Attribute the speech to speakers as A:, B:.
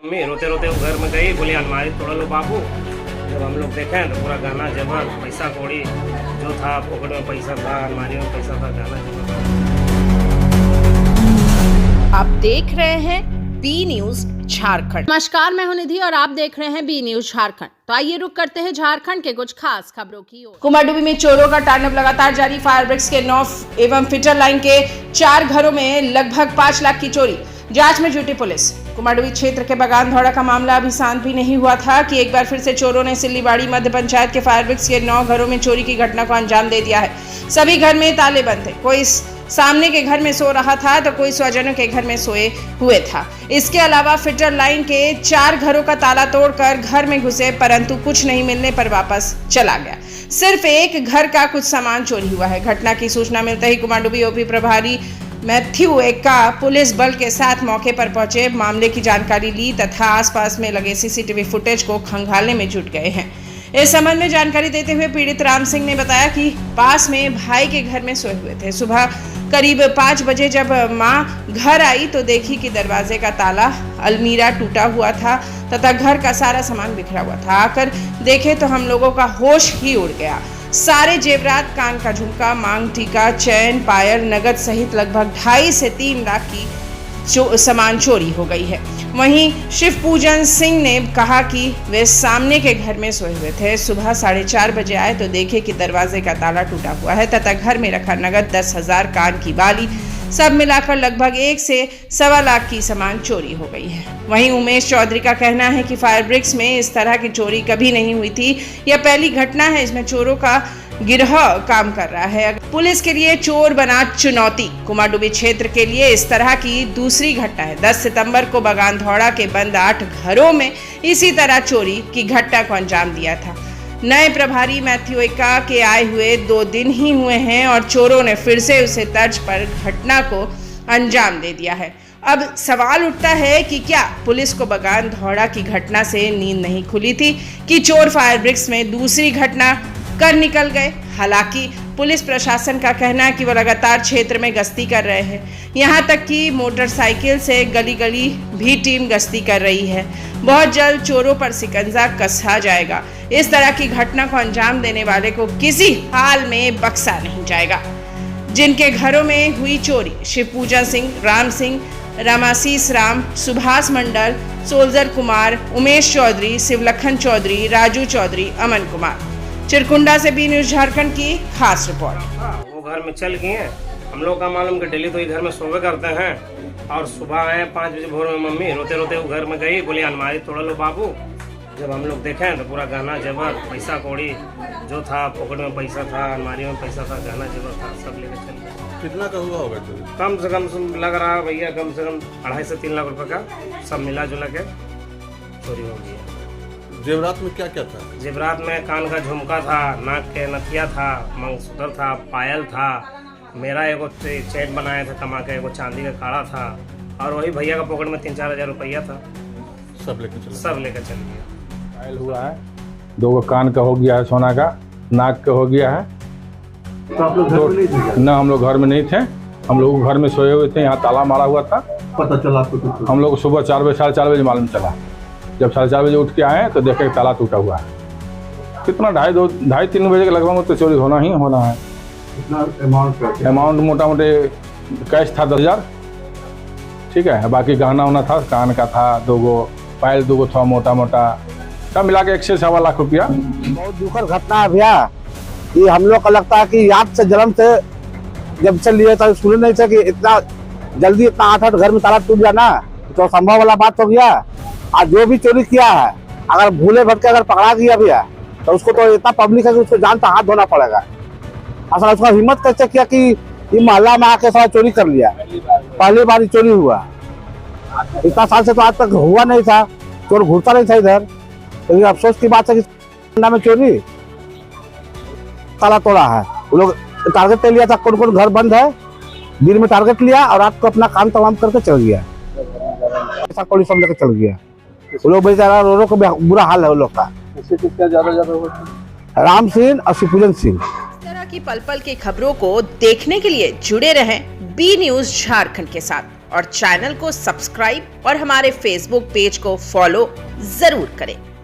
A: Mummy रोते रोते वो घर में गई, बोली अलमारी तोड़ लो बाबू। जब हम लोग देखें तो पूरा गहना जेवर पैसा कौड़ी जो था, पॉकेट में पैसा था, अलमारी में पैसा था, गहना जेवर था।
B: आप देख रहे हैं बी न्यूज झारखंड। नमस्कार, मैं हूं निधि और आप देख रहे हैं बी न्यूज झारखंड। तो आइए रुक करते हैं झारखंड के कुछ खास खबरों की ओर। कुमारडुबी में चोरों का तांडव लगातार जारी। फायर ब्रिग्स के 9 एवं फिटर लाइन के 4 घरों में लगभग 5 लाख की चोरी। जांच में जुटी पुलिस। कुमारडुबी क्षेत्र के बगान धौड़ा का मामला अभी शांत भी नहीं हुआ था कि एक बार फिर से चोरों ने सिल्लीबाड़ी मध्य पंचायत के फायर ब्रिग्स के 9 घरों में चोरी की घटना को अंजाम दे दिया है। सभी घर में ताले बंद थे। कोई सामने के घर में सो रहा था तो कोई स्वजनों के घर में सोए हुए था। इसके अलावा फिटर लाइन के 4 घरों का ताला तोड़कर घर में घुसे, परंतु कुछ नहीं मिलने पर वापस चला गया। सिर्फ एक घर का कुछ सामान चोरी हुआ है। घटना की सूचना मिलते ही कुमारडुबी ओपी प्रभारी मैथ्यू एक्का पुलिस बल के साथ मौके पर पहुंचे, मामले की जानकारी ली तथा आसपास में लगे सीसीटीवी फुटेज को खंगालने में जुट गए हैं। इस संबंध में जानकारी देते हुए पीड़ित राम सिंह ने बताया कि पास में भाई के घर में सोए हुए थे। सुबह करीब 5 बजे जब मां घर आई तो देखी कि दरवाजे का ताला, अलमीरा टूटा हुआ था तथा घर का सारा सामान बिखरा हुआ था। आकर देखे तो हम लोगों का होश ही उड़ गया। सारे जेवरात, कान का झुमका, मांग टीका, चैन, पायल, नगद सहित लगभग 2.5 से 3 लाख की सामान चोरी हो गई है। वहीं शिव पूजन सिंह ने कहा कि वे सामने के घर में सोए हुए थे। सुबह 4:30 बजे आए तो देखे कि दरवाजे का ताला टूटा हुआ है तथा घर में रखा नगद 10,000, कान की बाली, सब मिलाकर लगभग 1 से 1.25 लाख की सामान चोरी हो गई है। वहीं उमेश चौधरी का कहना है कि फायर ब्रिग्स में इस तरह की चोरी कभी नहीं हुई थी। यह पहली घटना है। इसमें चोरों का गिरोह काम कर रहा है। पुलिस के लिए चोर बना चुनौती। कुमारडुबी क्षेत्र के लिए इस तरह की दूसरी घटना है। 10 सितंबर को बगान धौड़ा के बंद 8 घरों में इसी तरह चोरी की घटना को अंजाम दिया था। नए प्रभारी मैथ्यू एक्का के आए हुए 2 दिन ही हुए हैं और चोरों ने फिर से उसे तर्ज पर घटना को अंजाम दे दिया है। अब सवाल उठता है कि क्या पुलिस को बगान धौड़ा की घटना से नींद नहीं खुली थी कि चोर फायर ब्रिग्स में दूसरी घटना कर निकल गए। हालांकि पुलिस प्रशासन का कहना है कि वो लगातार क्षेत्र में गश्ती कर रहे हैं। यहां तक कि मोटरसाइकिल से गली गली भी टीम गश्ती कर रही है। बहुत जल्द चोरों पर शिकंजा कसा जाएगा। इस तरह की घटना को अंजाम देने वाले को किसी हाल में बख्शा नहीं जाएगा। जिनके घरों में हुई चोरी, शिव पूजन सिंह, राम सिंह, रामाशीष राम, सुभाष मंडल, सोल्जर कुमार, उमेश चौधरी, शिवलखन चौधरी, राजू चौधरी, अमन कुमार। चिरकुंडा से बी न्यूज झारखंड की खास रिपोर्ट।
A: वो घर में चल गए हैं। हम लोग का मालूम कि डेली तो ये घर में सोवे करते हैं और सुबह आए 5 बजे भोर में, मम्मी रोते रोते वो घर में गई, बोली अलमारी तोड़ लो बाबू। जब हम लोग देखें तो पूरा गहना जेवर पैसा कौड़ी जो था, पॉकेट में पैसा था, अलमारी में पैसा था, गहना जेवर था, सब लेकर चल गए।
C: कितना का हुआ होगा चोरी?
A: कम से कम लग रहा है भैया, कम से कम 2.5 से 3 लाख रुपए का सब मिला जुला के चोरी हो गई।
C: जेवरात में क्या क्या था?
A: जेवरात में कान का झुमका था, नाक के नथिया था, मंगलसूत्र था, पायल था, मेरा एगो चेन बनाया था कमा के, एगो चांदी का काड़ा था और वही भैया का पॉकेट में 3-4 हज़ार रुपया था। सब लेकर चल गया।
D: पायल हुआ है, 2 कान का हो गया है, सोना का, नाक का हो गया है।
C: तो आप लोग घर में नहीं थे?
D: ना, हम लोग घर में नहीं थे। हम लोग घर में सोए हुए थे। यहाँ ताला मारा हुआ था।
C: पता चला आपको?
D: हम लोग सुबह 4 बजे 4:30 बजे मालूम चला। जब 4:30 बजे उठ के आए तो देखे ताला टूटा हुआ है। कितना 2:30-3 बजे के लगभग तो चोरी होना ही होना है।
C: कितना
D: अमाउंट मोटा मोटे कैश था 10,000, ठीक है। बाकी गहना होना था, कान का था, 2 पायल, 2 था मोटा मोटा, सब मिला के 1 से 1.25 लाख रुपया।
E: बहुत दुखद घटना है भैया। ये हम लोग को लगता है कि याद से जन्म से जब से लिए तो सुने नहीं थे कि इतना जल्दी इतना 8 घर में ताला टूट जाना तो संभव वाला बात हो गया। आज जो भी चोरी किया है, अगर भूले भटके अगर पकड़ा गया भैया तो उसको तो इतना पब्लिक है कि उसको जान तो हाथ धोना पड़ेगा। असल उसका हिम्मत कैसे किया कि ये मोहल्ला में आके सारा चोरी कर लिया। पहली बार ही चोरी हुआ। इतना साल से तो आज तक हुआ नहीं था, चोर घूरता नहीं था इधर। लेकिन अफसोस की बात है कि में चोरी ताला तोड़ा है। वो लोग टारगेट ले लिया था, कौन कौन घर बंद है, दिन में टारगेट लिया और रात को अपना काम तमाम करके चल गया। ऐसा कौड़ी सब लेकर चल गया। वो लोग बेचारा रो को बुरा हाल है वो लोग का। राम सिंह और शिवपूजन सिंह।
B: इस तरह की पल पल की खबरों को देखने के लिए जुड़े रहें बी न्यूज झारखंड के साथ। और चैनल को सब्सक्राइब और हमारे फेसबुक पेज को फॉलो जरूर करें।